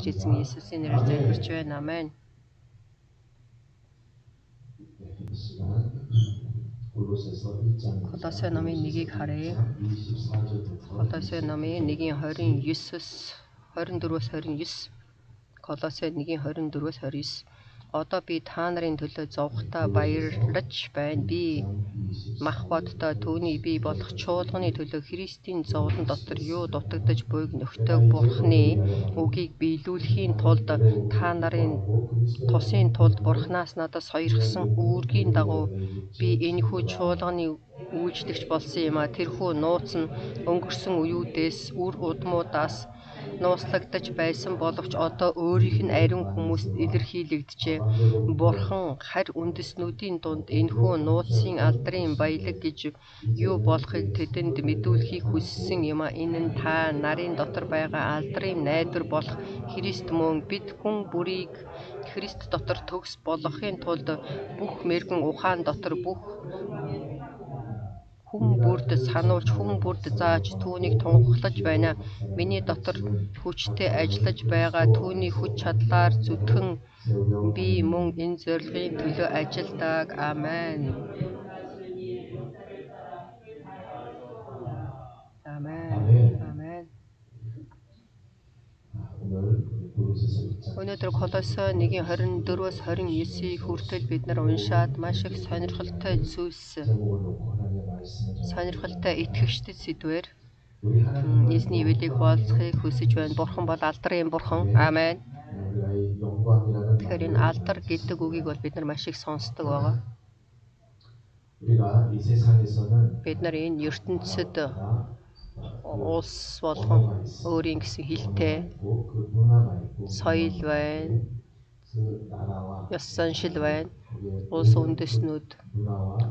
өгч эзэн Есүсийн нэрээр залбирч байна. Амен. 이 시간 골로새서 1장 Колосе номын 1-ийг харъя. 24절부터 Колосе номын 1-29-с 24-с 29. Колосе 1-24-с 29. Одоо би та нарын төлөө зовхтой баярлаж байна. Би мах бодтой түүний бий болох чуулганы төлөө Христийн зовлон дотор юу дутагдж буйг нөхдөг Бурхны үгийг биелүүлэхийн тулд та нарын тусын тулд Бурханаас надад сойрхсон үүргийн дагуу би энэхүү чуулганы үйлчлэгч болсон юм а. Тэрхүү нууц нь өнгөрсөн үеүүдээс үр удмуудаас нууцлагдаж байсан боловч одоо өөрийнх нь ариун хүмүүст илэрхийлэгджээ. Бурхан харь үндэснүүдийн дунд энэхүү нууцын алдрын баялаг гэж юу болохыг тэдэнд мэдүүлэхийг хүссэн юм а. Энэ нь та нарын дотор байгаа алдрын найдвар болох Христ мөн. Бид хүн бүрийг Христ дотор төгс болгохын тулд бүх мэргэн ухаан дотор бүх хүн бүрд сануулж, хүн бүрд зааж түүнийг тунхаглаж байна. Миний дотор хүчтэй ажиллаж байгаа түүний хүч чадлаар зүтгэн би мөн энэ зорилгын төлөө ажилдаг. Амен. Амен. Амен. Өнөөдөр Колосе 1:24-с 29-ийг хүртэл бид нар уншаад маш их сонирхолтой зүйлс, сонирхолтой итгэгчдэд сэдвээр эзний ивэлийг болцохыг хүсэж байна. Бурхан бол алдрын бурхан. Амен. Тэгэхээр энэ алдар гэдэг үгийг бол бид нар маш их сонсдог байгаа. Бид нар энэ ертөнцид улс болгон өөрийн гэсэн хэлтэй соёл байна, ёс заншил байна. Улс үндэстнүүд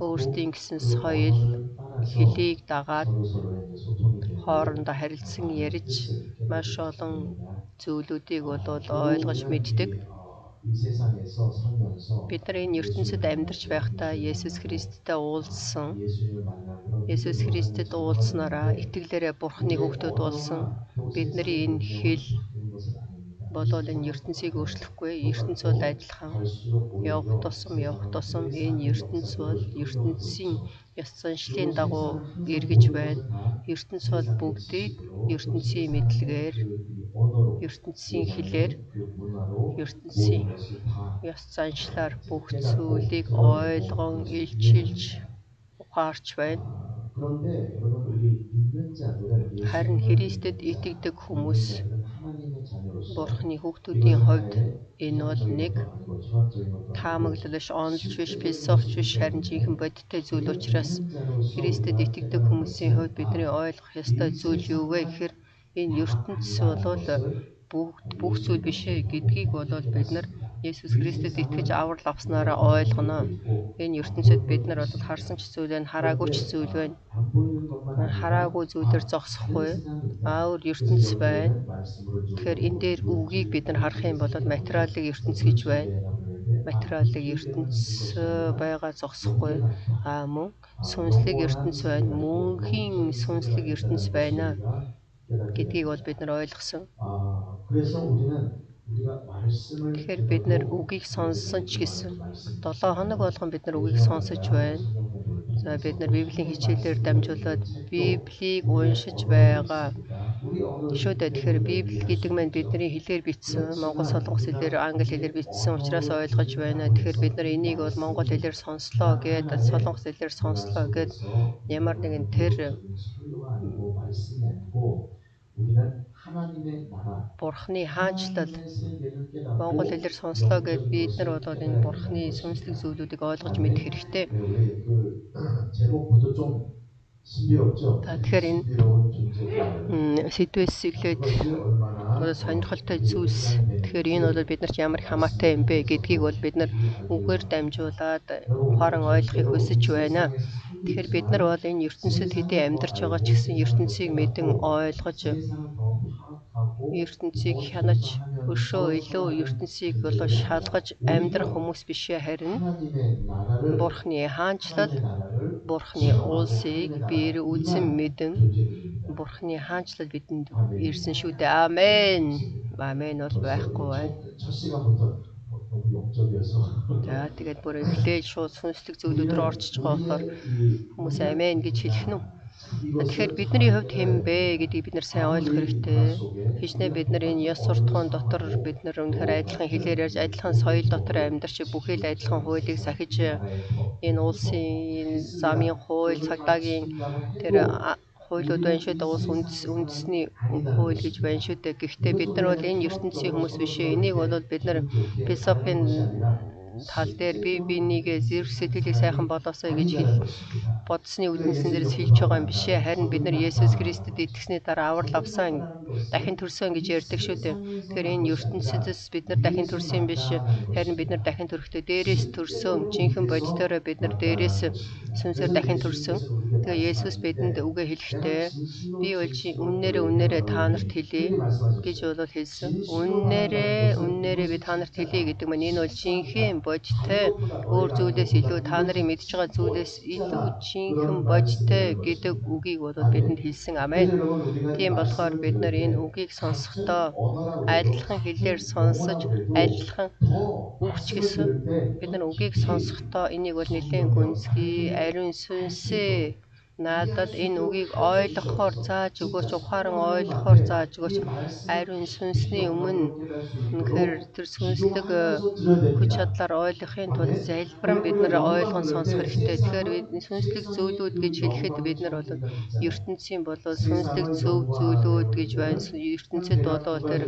өөрсдийн гэсэн соёл, хэлийг дагаад хоорондоо харилцан ярьж маш олон зүйлүүдийг бол ойлгож мэддэг. Бид нар энэ ертөнцид амьдарч байхдаа Есүс Христтэй уулзсан. Есүс Христэд уулзнараа итгэлээрээ Бурхны хүүхдүүд болсон. Бидний энэ хэл болол энэ ертөнцийг өөрчлөхгүй. ертөнц бол адилхан. Явах тусам энэ ертөнц бол ертөнцийн ёс заншлын дагуу эргэж байна. ертөнц бол бүгдийг ертөнцийн мэдлэгээр, ертөнцийн хэлээр, ертөнцийн ёс заншлаар бүх зүйлийг ойлгон, илчилж, ухаарч байна. Харин Христэд итгэдэг хүмүүс Бурхны хүүхдүүдийн хувьд энэ бол нэг таамаглал биш, онолж биш, философч биш, харин жинхэнэ бодиттой зүйл учраас Христэд итгэдэг хүмүүсийн хувьд бидний ойлгох ёстой зүйл юу вэ гэхээр энэ ертөнц бол бүх зүйл биш ээ гэдгийг бол бид нар Есүс Христэд итгэж аврал авснараа ойлгоно. Энэ ертөнцид бид нар бол харсан ч зүйл байна, хараагүй ч зүйл байна. Хараагүй зүйлээр зогсохгүй аавар ертөнц байна. Тэгэхээр энэ дээр үгийг бид нар харах юм бол материалын ертөнц гэж байна. Материалын ертөнц байгаа зогсохгүй. Мөн сүнслэг ертөнц байна. Мөнхийн сүнслэг ертөнц байна гэдгийг бол бид нар ойлгосон. Тэгэхээр бид нар үгийг сонссон ч гэсэн 7 хоног болгон бид нар үгийг сонсож байна. За бид нар Библийн хичээлээр дамжуулаад Библийг уншиж байгаа. Шүү дээ. Тэгэхээр Библи гэдэг маань бидний хэлээр бичсэн, Монгол солонгос хэлээр, англи хэлээр бичсэн учраас ойлгож байна. Тэгэхээр бид нар энийг бол монгол хэлээр сонслоо гэдэг, солонгос хэлээр сонслоо гэд ямар нэгэн тэр Бурхны хаанчлал монгол хэлээр сонслоо гэд бид нар бол энэ Бурхны сүнслэг зүйлүүдийг ойлгож мэдэх хэрэгтэй. Тэгэхээр энэ сэдвээс эхлээд сонирхолтой зүйлс. Тэгэхээр энэ бол бид нар ч ямар их хамаатай юм бэ гэдгийг бол бид нар үгээр дамжуулаад ухаан ойлгохыг хүсэж байна. Тэгэхээр бид нар бол энэ ертөнцид хэдий амьдарч байгаа ч гэсэн ертөнцийг мэдэн ойлгож ертөнцийг хянаж өшөө илүү ертөнцийг болоо шалгаж амьдрах хүмүүс бишээ харин Бурхны хаанчлал, Бурхны улсыг биер үзэн мэдэн Бурхны хаанчлал бидэнд ирсэн шүү дээ. Аамен. Аамен бол байхгүй байна. 첫 시간부터 너무 영적이어서. За тэгээд бүр эхлээл шууд сүнслэг зүйлүүд рүү орчиж байгаа болохоор хүмүүс аамен гэж хэлэх нь. Тэгэхээр бидний хувьд хэн бэ гэдгийг бид нар сайн ойлгох хэрэгтэй. Хичнээн бид нар энэ ёс суртахуун дотор бид нар үнэхээр адилхан хэлээр ярьж, адилхан соёл дотор амьдарч, бүхий л адилхан хуулийг сахиж энэ улсын замын хууль, цагдаагийн тэр хуулиуд байна шүү дээ. Улс үндэсний хууль гэж байна шүү дээ. Гэхдээ бид нар бол энэ ертөнцийн хүмүүс биш ээ. Энийг бол бид нар философийн тал дээр бие бинийгээ зэрэг сэтгэлийг сайхан болоосоо гэж бодсны үднэсэн дээрс хэлж байгаа юм биш ээ. Харин бид нар Есүс Христэд итгэсний дараа аврал авсан, дахин төрсөн гэж ярьдаг шүү дээ. Тэгэхээр энэ ертөнцөөс бид нар дахин төрсөн биш. Харин бид нар дахин төрэхдээ дээрээс төрсөн. Жинхэнэ бодитоороо бид нар дээрээс сүнсээр дахин төрсөн. Тэгээ Есүс бидэнд үгээ хэлэхдээ би бол үннээрээ та нарт хэлье гэж бол хэлсэн. Үннээрээ би та нарт хэлье гэдэг маань энэ бол жинхэнэ бодиттой өөр зүйлээс илүү та нарын мэдж байгаа зүйлээс илүү жинхэнэ бодиттой гэдэг үгийг бол бидэнд хэлсэн. Амен. Тийм болохоор бид нар энэ үгийг сонсохдоо адилхан хэлээр сонсож, адилхан үгч гэсэн бид нар үгийг сонсохдоо энийг бол нэлээд гүнзгий, ариун сүнсээ надад энэ үгийг ойлгохоор зааж өгөөч, ухаан ойлгохоор зааж өгөөч. Ариун сүнсний өмнө үнэхээр тэр сүнслэг хүч чадлаар ойлгохын тулд залбиран бид нар ойлгон сонсох хэрэгтэй. Тэгэхээр бидний сүнслэг зүйлүүд гэж хэлэхэд бид нар бол ертөнцийн болоо сүнслэг зөв зүйлүүд гэж байна. ертөнцид болоо тэр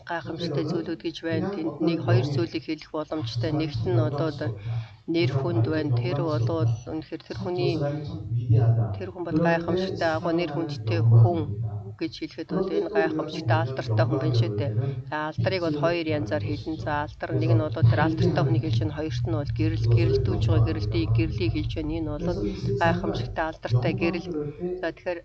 гайхамшигтай зүйлүүд гэж байна. Тэнд нэг хоёр зүйлийг хэлэх боломжтой. Нэгт нь одоо нэр хүнд байна. Тэр болоо үнэхээр тэр хүн бол гайхамшигтай агуу нэр хүндтэй хүн гэж хэлэхэд бол энэ гайхамшигтай алдартай хүн байна шүү дээ. За алдрыг бол хоёр янзаар хэлнэ. За алдар нэг нь бол тэр алдартай хүнийг хэлж байна. Хоёрт нь бол гэрэлтүүлж байгаа гэрлийг хэлж байна. Энэ бол гайхамшигтай алдартай гэрэл. За тэгэхээр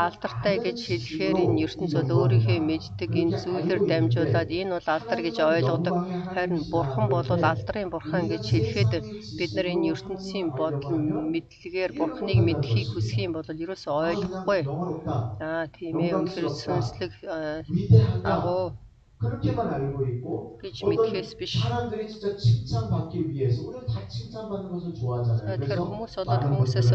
алдартай гэж хэлэхээр энэ ертөнц бол өөрийнхөө мэддэг энэ зүйлээр дамжуулаад энэ бол алдар гэж ойлгодог. Харин бурхан бол алдрын бурхан гэж хэлэхэд бид нар энэ ертөнцийн бодол мэдлэгээр бурханыг мэдхийг хүсэх юм бол ерөөсөө ойлгохгүй. Тийм ээ. Үнэхээр сүнслэг агуу 그렇게만 알고 있고 гэж мэдхээс биш. 사람들이 진짜 칭찬받기 위해서 우리는 다 칭찬받는 것을 좋아하잖아요. Тэгэхээр хүмүүсээс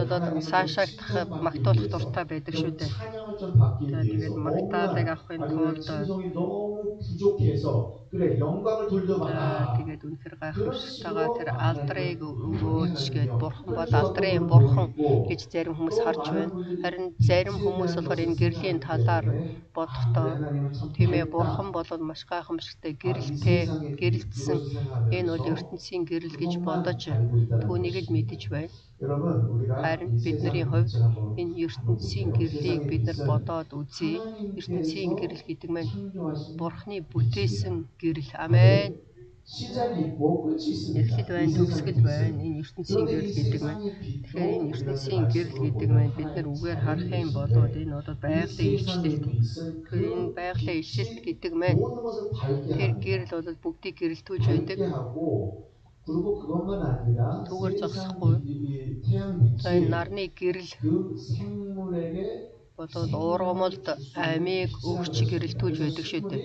цаашаагдах магтуулах дуртай байдаг шүү дээ. 찬양을 좀 받기 위해서 магтаалыг авахын тулд 진성이 너무 부족해서 그래 영광을 돌려받아. тэгээд үнэхээр гайхамшигтайгаа тэр алдрыг өгөөч гэд бурхан бол алдрын бурхан гэж зарим хүмүүс харж байна. Харин зарим хүмүүс болохоор энэ гэрлийн талаар бодохдоо тийм ээ бурхан бол маш гайхамшигтай гэрэлтсэн энэ бол ертөнцийн гэрэл гэж бодож түүнийг л мэдэж байна. Харин бидний хувьд энэ ертөнцийн гэрлийг бид нар бодоод үзье. ертөнцийн гэрэл гэдэг маань бурхны бүтээсэн гэрэл. Амен. Эхлэл байна, төгсгөл байна. Энэ ертөнцийн гэрэл гэдэг маань. Тэгэхээр энэ ертөнцийн гэрэл гэдэг маань бид нар үгээр харах юм бол энэ бол байгалийн илчлэлт. Тэгэхээр энэ байгалийн илчлэлт гэдэг маань тэр гэрэл бол бүгдийг гэрэлтүүлж байдаг. Түүгээр зогсохгүй. За энэ нарны гэрэл болоод уургамалд амийг өгч гэрэлтүүлж байдаг шүү дээ.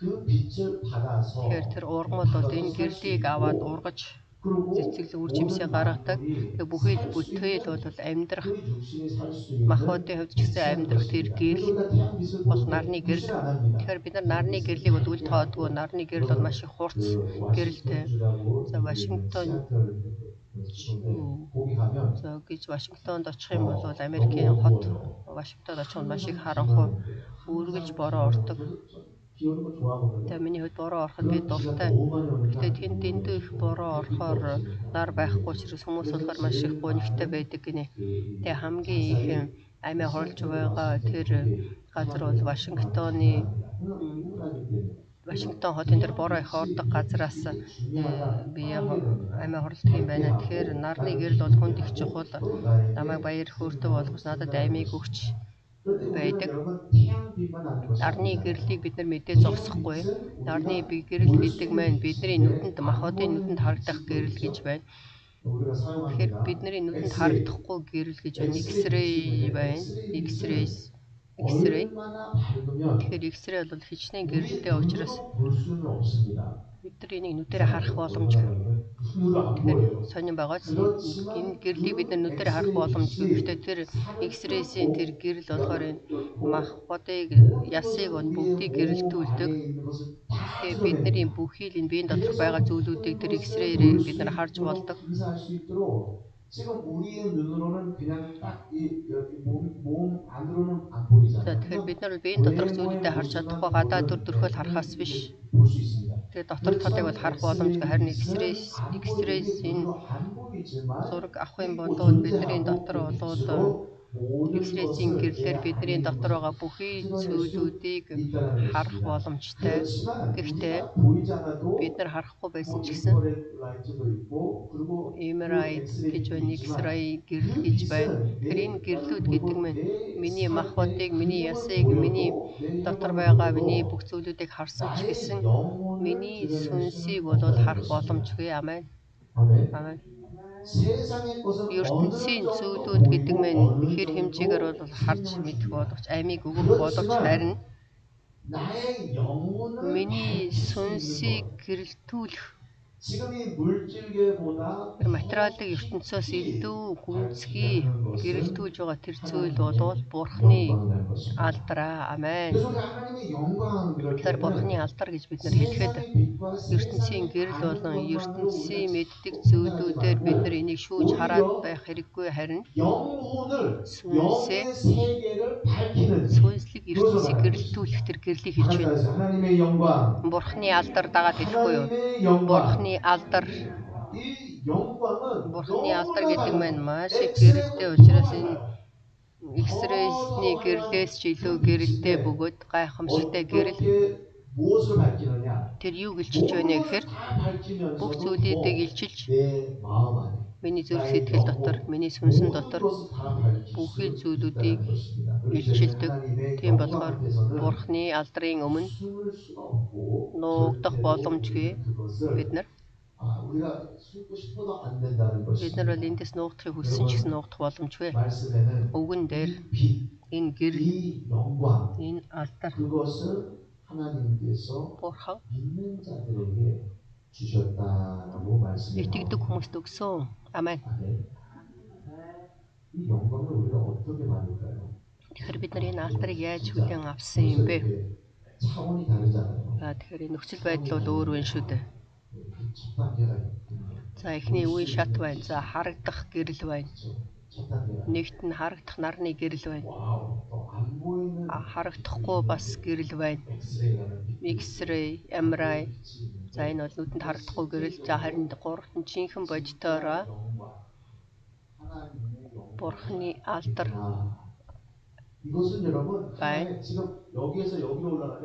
Тэгэхээр тэр уургамал бол энэ гэрлийг аваад ургаж цэцэглэг үр жимсээ гаргадаг. Тэгээ бүхий л бүтээл бол амьдрах махбодын хувьд ч гэсэн амьдрах тэр гэрэл бол нарны гэрэл. Тэгэхээр бид нар нарны гэрлийг бол үл тоодгүй. Нарны гэрэл бол маш их хурц гэрэлтэй. За Вашингтонд очих юм бол Америкийн хот Вашингтонд очих нь маш их харанхуй үргэлж бороо ордог. Тэгээ миний хувьд бороо ороход би дуртай. Гэхдээ тэнд дэндүү их бороо орохоор нар байхгүй учраас хүмүүс болохоор маш их гонигтай байдаг гинэ. Тэгээ хамгийн их амиа хорлож байгаа тэр газар бол Вашингтон хотын дээр бороо их ордог газараас би амиа хорлдог юм байна. Тэгэхээр нарны гэрэл бол хүнд их чухал. Намайг баяр хөөртэй болгож надад амийг өгч байдаг. Нарны гэрлийг бид нар мэдээ зогсохгүй. Нарны гэрэл гэдэг маань бидний нүдэнд махбодын нүдэнд харагдах гэрэл гэж байна. Тэгэхээр бидний нүдэнд харагдахгүй гэрэл гэж байна. X-ray байна. X-ray. Тэгэхээр X-ray бол хичнээн гэрэлтэй учраас бид нар энийг нүдээр харах боломжгүй. Тэгэхээр сонирн байгаа ч энэ гэрлийг бид нар нүдээр харах боломжгүй. Гэхдээ тэр X-ray-ийн тэр гэрэл болохоор энэ махбодыг, ясыг бол бүгдийг гэрэлтүүлдэг. Тэгэхээр бидний бүхий л энэ биеийн доторх байгаа зүйлүүдийг тэр X-ray-ээр бид нар харж болдог. 지금 우리의 눈으로는 그냥 딱 여기 몸 안으로는 안 보이잖아요. Тэгэхээр бид нар биеийн доторх зүйлүүдээ харж чадахгүй, гадаа дүр төрхөөл харахаас биш. 볼 수 있습니다. Тэгээ дотор талыг бол харах боломжтой. Харин X-ray-ийн зураг авахын бодвол бидний дотор болоод X-ray-ийн гэрлээр бидний дотор байгаа бүхий зүйлүүдийг харах боломжтой. Гэхдээ бид нар харахгүй байсан ч гэсэн MRI гэж байна, X-ray гэрэл гэж байна. Тэр энэ гэрлүүд гэдэг нь миний махбодыг, миний ясыг, миний дотор байгаа миний бүх зүйлүүдийг харсан ч гэсэн миний сүнсийг бол харах боломжгүй. Амен. Амен. ертөнцийн зүйлүүд гэдэг нь хэр хэмжээгээр бол харж мэдэх боловч амийг өгөх боловч харин миний сүнсийг гэрэлтүүлэх материалын ертөнцөөс илүү гүнзгий гэрэлтүүлж байгаа тэр зүйл бол Бурхны алдараа. Амен. Тэгэхээр Бурхны алдар гэж бид нар хэлэхэд ертөнцийн гэрэл болон ертөнцийн мэддэг зүйлүүдээр бид нар энийг шүүж хараад байх хэрэггүй, харин сүнслэг ертөнцийг гэрэлтүүлэх тэр гэрлийг хэлж байна. Бурхны алдар дагаад хэлэхгүй юу? Бурхны алдар гэдэг маань маш их гэрэлтэй учраас энэ X-ray-ний гэрлээс ч илүү гэрэлтэй бөгөөд гайхамшигтай гэрэл. Тэр юу гэлчилж байна гэхээр бүх зүйлүүдийг илчилж миний зүрх сэтгэл дотор, миний сүнсэн дотор бүхий зүйлүүдийг илчилдэг. Тийм болохоор Бурхны алдрын өмнө нуугдах боломжгүй бид нар. Бид нар бол эндээс нуугдахыг хүссэн ч гэсэн нуугдах боломжгүй. Өгөн дээр энэ гэрэл, энэ алдар Бурхан итгэдэг хүмүүст өгсөн. Амен. Тэгэхээр бид нар энэ алдарыг яаж хүлээн авсан юм бэ? Тэгэхээр энэ нөхцөл байдал бол өөр байна шүү дээ. За эхний үе шат байна. За харагдах гэрэл байна. Нэгт нь харагдах нарны гэрэл байна. Харагдахгүй бас гэрэл байна. X-ray, MRI. За энэ бол нүдэнд харагдахгүй гэрэл. За харин гуравт нь жинхэнэ бодитоороо Бурхны алдар байна.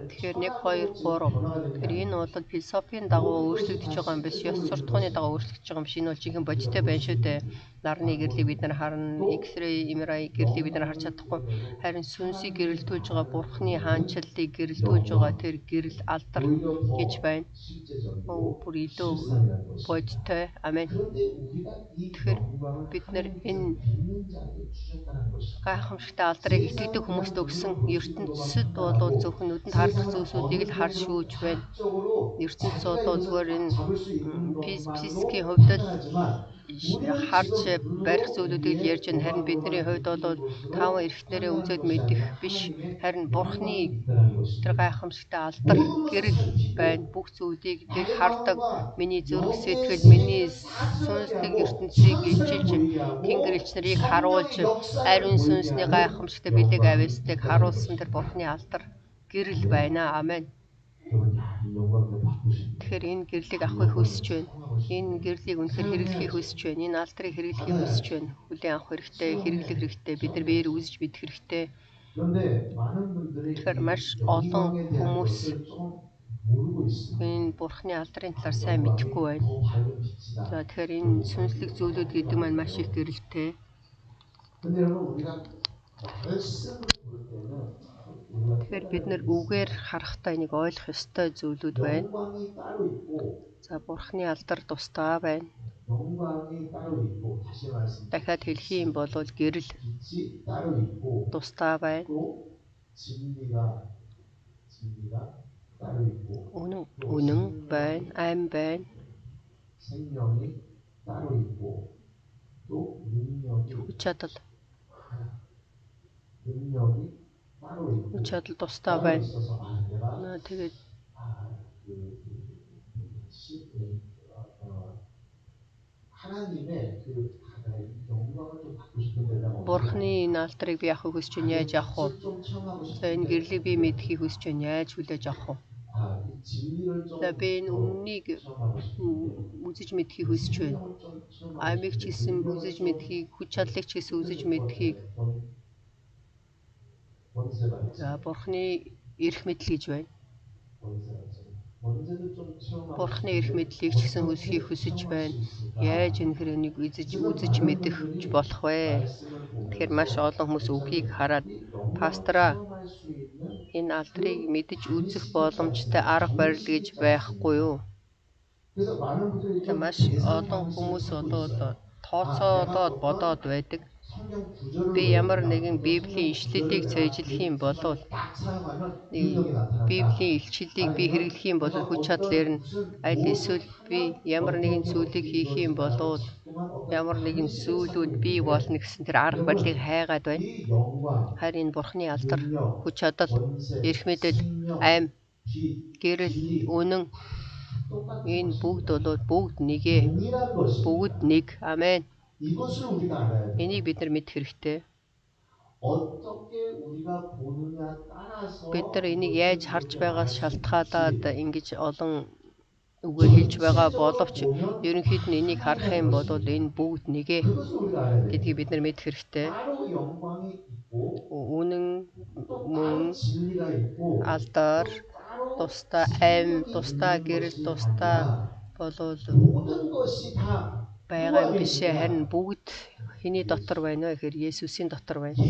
Тэгэхээр 1, 2, 3. Тэгэхээр энэ бол философийн дагуу өөрчлөгдөж байгаа юм биш. Ёс суртахууны дагуу өөрчлөгдөж байгаа юм биш. Энэ бол жинхэнэ бодиттой байна шүү дээ. Нарны гэрлийг бид нар харна, X-ray, MRI гэрлийг бид нар харж чадахгүй. Харин сүнсийг гэрэлтүүлж байгаа Бурхны хаанчлалыг гэрэлтүүлж байгаа тэр гэрэл алдар гэж байна. Бүр илүү бодиттой. Амен. Тэгэхээр бид нар энэ гайхамшигтай алдрыг итгэдэг хүмүүст өгсөн. ертөнцид бол зөвхөн нүдэнд харагдах зүйлсүүдийг л харж шүүж байна. ертөнц бол зүгээр энэ физикийн хувьд л харж барих зүйлүүдийг ярьж байна. Харин бидний хувьд бол таван эрхтнэрээ үзээд мэдэх биш. Харин Бурхны тэр гайхамшигтай алдар гэрэл байна. Бүх зүйлийг тэр хардаг. Миний зүрх сэтгэл, миний сүнслэг ертөнцийг илчилж, Тэнгэр элч нарыг харуулж, ариун сүнсний гайхамшигтай бэлэг авьяастыг харуулсан тэр Бурхны алдар гэрэл байна. Амен. Тэгэхээр энэ гэрлийг авахыг хүсэж байна. Энэ гэрлийг үнэхээр хэрэглэхийг хүсэж байна. Энэ алдрыг хэрэглэхийг хүсэж байна. Хүлээн авах хэрэгтэй, хэрэглэх хэрэгтэй. Бид нар биеэр үзэж мэдэх хэрэгтэй. Тэгэхээр маш олон хүмүүс энэ Бурхны алдрын талаар сайн мэдэхгүй байна. За тэгэхээр энэ сүнслэг зүйлүүд гэдэг маань маш их гэрэлтэй. Тэгэхээр бид нэр үгээр харахтаа энийг ойлгох ёстой зүйлүүд байна. 영광이 따로 있고 За Бурхны алдар тусдаа байна. 영광이 따로 있고 다시 말씀드립니다. Дахиад хэлэх юм бол гэрэл 빛이 따로 있고 тусдаа байна. 또 진리가 따로 있고 Үнэн байна, айн байна. 생명이 따로 있고 또 능력이 Хүч чадал 따로 있고 хүч чадал тусдаа 따로 байна. 있어서 내가 Тэгээд 하나님의 그 영광을 좀 받고 싶은데 내가 Бурхны энэ алдрыг би авах хүсэж байна, яаж авах вэ? 좀 체험하고 За энэ 싶은데 гэрлийг би мэдхийг хүсэж байна, яаж хүлээж авах вэ? 이 진리를 좀 За би энэ үннийг 체험하고 싶은데 үзэж мэдхийг хүсэж байна. 생명을 좀 체험하고 Амийг ч гэсэн үзэж мэдхийг, хүч чадлыг ч гэсэн үзэж мэдхийг. 원세가 За Бурхны эрх мэдэл гэж байна. 원세도 좀 체험하고 Бурхны эрх мэдлийг ч гэсэн хүсхийг хүсэж байна. Яаж энэ энийг үзэж мэдэх болох вэ? Тэгэхээр маш олон хүмүүс үгийг хараад пастраа энэ алдрыг мэдэж үзэх боломжтой арга барил гэж байхгүй юу? 그래서 많은 분들이 Тэгээ маш олон хүмүүс тооцоодод бодоод байдаг. 성경 구절을 Би ямар нэгэн Библийн ишлэлийг цээжлэх юм бол 딱 사용하면 능력이 나타난다. Библийн илчлэлийг би хэрэглэх юм бол хүч чадал ирнэ. Аль эсвэл би ямар нэгэн зүйлийг хийх юм бол ямар нэгэн зүйлүүд бий болно гэсэн тэр арга барилыг хайгаад байна. 이 영광, Харин Бурхны алдар, 능력, хүч чадал, 원세, эрх мэдэл, 생명, айн, 빛, гэрэл, үнэн 똑같은 энэ 것입니다. бүгд нэгэ. 동일한 것입니다. Бүгд нэг. Амен. 이것을 우리가 알아야 돼요. Энийг бид нар мэдэх хэрэгтэй. 어떻게 우리가 보느냐 따라서 Бид нар энийг яаж харж байгаас шалтгаалаад ингэж олон үгээр хэлж байгаа боловч ерөнхийд нь энийг харах юм бол энэ бүгд нэгэ 그것을 우리가 알아야 돼요. гэдгийг бид нар мэдэх хэрэгтэй. 따로 영광이 있고 Үнэн, 또 мөн, 따로 진리가 있고 алдар, 따로 тусдаа айн, тусдаа гэрэл, тусдаа болол 모든 것이 다 байгаа юм биш ээ. Харин бүгд хэний дотор байна вэ гэхээр Есүсийн дотор байна.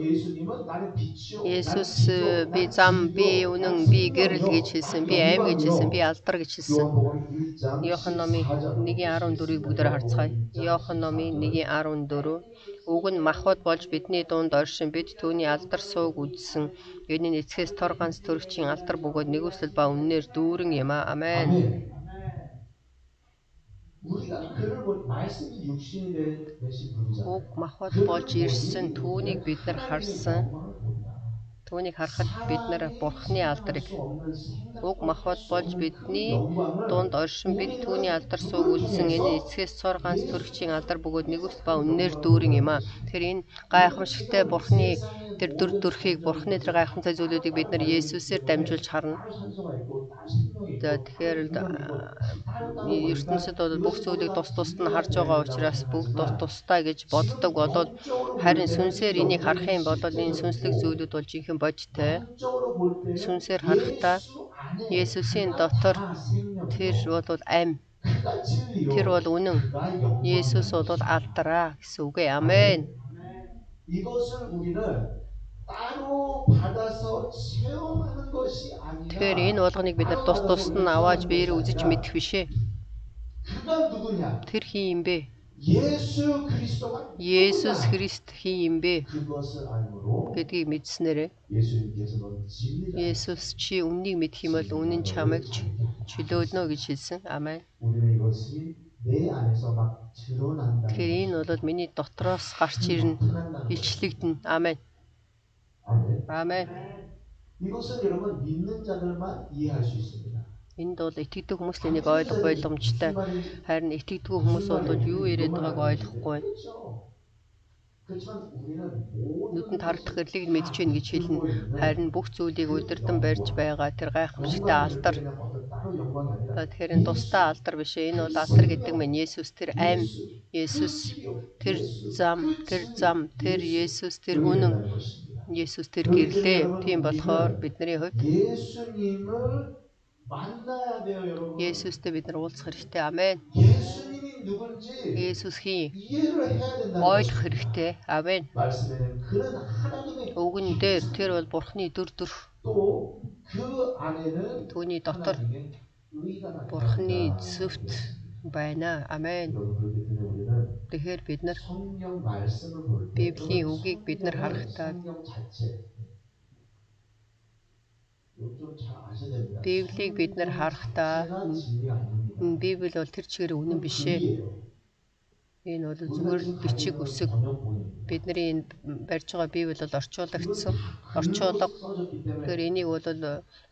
예수님은 나는 빛이요 Есүс би зам, би үнэн, би гэрэл гэж хэлсэн, би айн гэж хэлсэн, би алдар гэж хэлсэн. Иохан номын 1:14-ийг бүгдээр харцгаая. Иохан номын 1:14 Уг нь махбод болж бидний дунд оршин бид түүний алдар сууг үзсэн. Энэ нь эцгээс тор ганц төрөгчийн алдар бөгөөд нэгүсэл ба үннээр дүүрэн юм аа. Амен. 우리가 그를 볼 말씀이 육신이 되신 분이잖아요. Уг махбод болж ирсэн түүнийг бид нар харсан. Түүнийг харахад бид нар Бурхны алдрыг уг махбод болж бидний дунд оршин бид түүний алдар сууг үзсэн. Энэ эцгээс цор ганц төрөгчийн алдар бөгөөд нэгүсэл ба үннээр дүүрэн юм аа. Тэр энэ гайхамшигтай Бурхны тэр дүр төрхийг Бурхны тэр гайхамшигтай зүйлүүдийг бид нар Есүсээр дамжуулж харна. За тэгэхээр ертөнцид бол бүх зүйлийг тус нь харж байгаа учраас бүгд тустай гэж боддог болоод харин сүнсээр энийг харах юм бол энэ сүнслэг зүйлүүд бол жинхэнэ бодтой. Сүнсээр харахтаа Есүсийн дотор тэр бол айн. Тэр бол үнэн. Есүс бол алдраа гэсэн үг ээ. Амен. 이것을 우리는 따로 받아서 체험하는 것이 Тэгэхээр 아니라 энэ болгоныг бид нар тус нь аваад биеэр үзэж мэдэх биш ээ. 그가 누구냐? Тэр хин юм бэ? 예수 그리스도가 Есүс Христ хин юм бэ 그것을 알므로 гэдгийг мэдснээрээ 예수님께서는 진리가 Есүс чи үннийг мэдэх юм бол үнэн чамайг чөлөөлнө гэж хэлсэн. Амен. 우리는 이것이 내 안에서 막 드러난다. Тэгэхээр энэ бол миний дотроос гарч ирнэ, илчлэгдэнэ. Амен. 아멘. Амен. 이것은 여러분 믿는 자들만 이해할 수 있습니다. Энд бол итгэдэг хүмүүс л энийг ойлгох боломжтой. Харин итгэдэггүй хүмүүс бол юу яриад байгааг ойлгохгүй байна. 그렇지만 우리는 모든 Нүдэнд харагдах гэрлийг нь мэдж байна гэж хэлнэ. Харин бүх зүйлийг удирдан барьж байгаа тэр гайхамшигтай алдар. 따로 영광이 아니라 Тэгэхээр энэ тусдаа алдар биш ээ. Энэ бол алдар гэдэг нь Есүс тэр айн, Есүс тэр зам, тэр Есүс тэр үнэн, Есүс тэр гэрлээ. Тийм болохоор бидний хувьд 예수님을 만나야 돼요, 여러분. Есүстэй бид нар уулзах хэрэгтэй. Амен. 예수님이 누군지 Есүс хин 이해를 해야 된다는 ойлгох 것입니다. хэрэгтэй. Амен. 말씀에는 그는 하나님의 Үгэн дээр тэр бол Бурхны дүр 또 그 안에는 түүний дотор 하나님의 의가 Бурхны 나타납니다. зөвт байна. Амен. 여러분 그렇기 때문에 우리는 Тэгэхээр бид нар 성경 말씀을 볼 때 Bibлийн үгийг бид нар харахтаа 성경 자체 좀 잘 아셔야 됩니다. Библийг бид нар харахтаа 자체가 진리가 아닙니다. Библи бол тэр чигээр үнэн биш ээ. 글이에요. Энэ бол зүгээр л бичиг үсэг. 번역본입니다. Бидний энэ барьж байгаа Библи бол орчуулагдсан. 글로 Орчуулга. 써졌기 때문에 Тэгэхээр энийг бол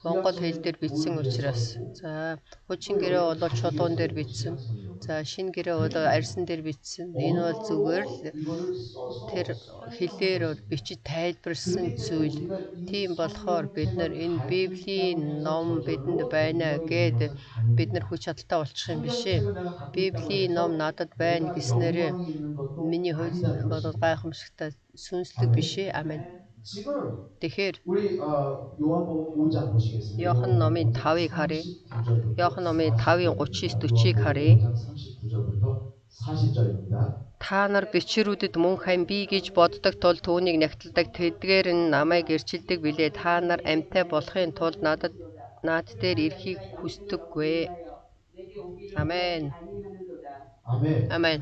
монгол хэл дээр бичсэн учраас. За хүчин гэрээ бол чулуун дээр бичсэн. За шинэ гэрээ бол арьсан дээр бичсэн. Энэ бол зүгээр л 이거를 써서 тэр хэлээр бичиж тайлбарсан зүйл. Тийм болохоор бид нар энэ Библийн ном бидэнд байна гэд бид нар хүч чадалтай болчих юм биш ээ. Библийн ном надад байна гэснээрээ миний хувьд бол гайхамшигтай сүнслэг биш ээ. Амен. 지금 Тэгэхээр 우리 요한복음 5장 보시겠습니다. Иохан номын 5-ыг харъя. 39절부터 Иохан номын 5-ын 39-40-ыг харъя. 39절부터 40절입니다. Та нар бичрүүдэд мөн хань би гэж боддог тул түүнийг нягтладаг тэдгээр нь намайг ирчилдэг билээ. Та нар амьтаа болохын тулд над дээр ирэхийг хүсдэггүй. Амен. 아멘. Амен.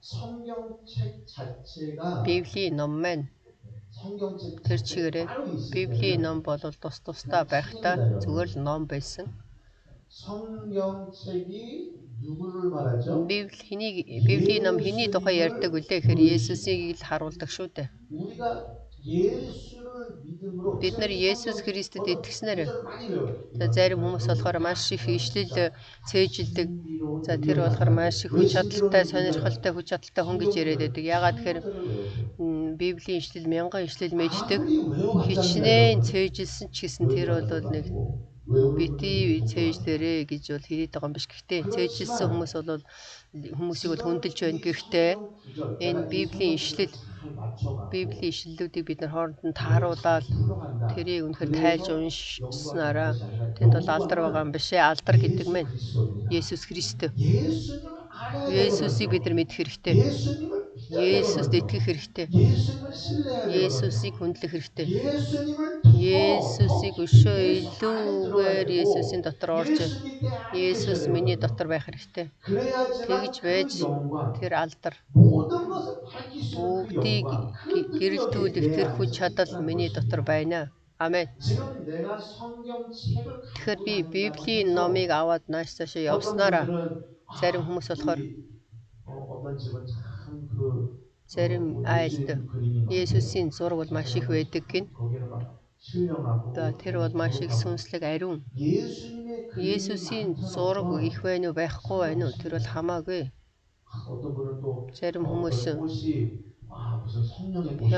성경책 자체가 Библийн ном маань 성경책 тэр чигээрээ 따로 있을 Библийн 때는 ном бол тусдаа байхдаа зүгээр л ном байсан. 성경책이 누구를 말하죠? Библийн ном хэний тухай ярьдаг вүлээ гэхээр Есүсийг л харуулдаг шүү дээ. 우리가 예수를 믿음으로 Бид нар Есүс Христэд итгэснээр 많이 배워요. зарим хүмүүс болохоор маш их ишлэл цээжилдэг. За тэр болохоор маш их хүч чадалтай, сонирхолтой хүч чадалтай хүн гэж яриад байдаг. Яагаад тэгэхээр Библийн ишлэл мянган ишлэл мэддэг. Хичнээн цээжилсэн ч гэсэн тэр бол нэг бити цээжлэрээ гэж бол хэлээд байгаа юм биш. Гэхдээ цээжилсэн хүмүүс бол хүмүүсийг бол хүндэлж байна. Гэхдээ энэ Библийн ишлэлүүдийг бид нар хооронд нь тааруулаад тэрийг үнэхээр тайлж уншснараа тэнд бол алдар байгаа юм биш ээ. Алдар гэдэг мэн Есүс Христ. Есүсийг бид нар мэдэх хэрэгтэй. Есүст итгэх хэрэгтэй. Есүсийг хүндлэх хэрэгтэй. Есүсийг өшөө илүүгээр Есүсийн дотор орж Есүс миний дотор байх хэрэгтэй. Тэгж байж тэр алдар бүгдийг гэрэлтүүлэх тэр хүч чадал миний дотор байна. Амен. Тэгэхээр би Библийн номыг аваад нааш цаашаа явснараа зарим хүмүүс болохоор зарим айлд Есүсийн зураг бол маш их байдаг гин. Тэр бол маш их сүнслэг ариун. Есүсийн зураг их байна уу байхгүй байна уу тэр бол хамаагүй. Зарим хүмүүс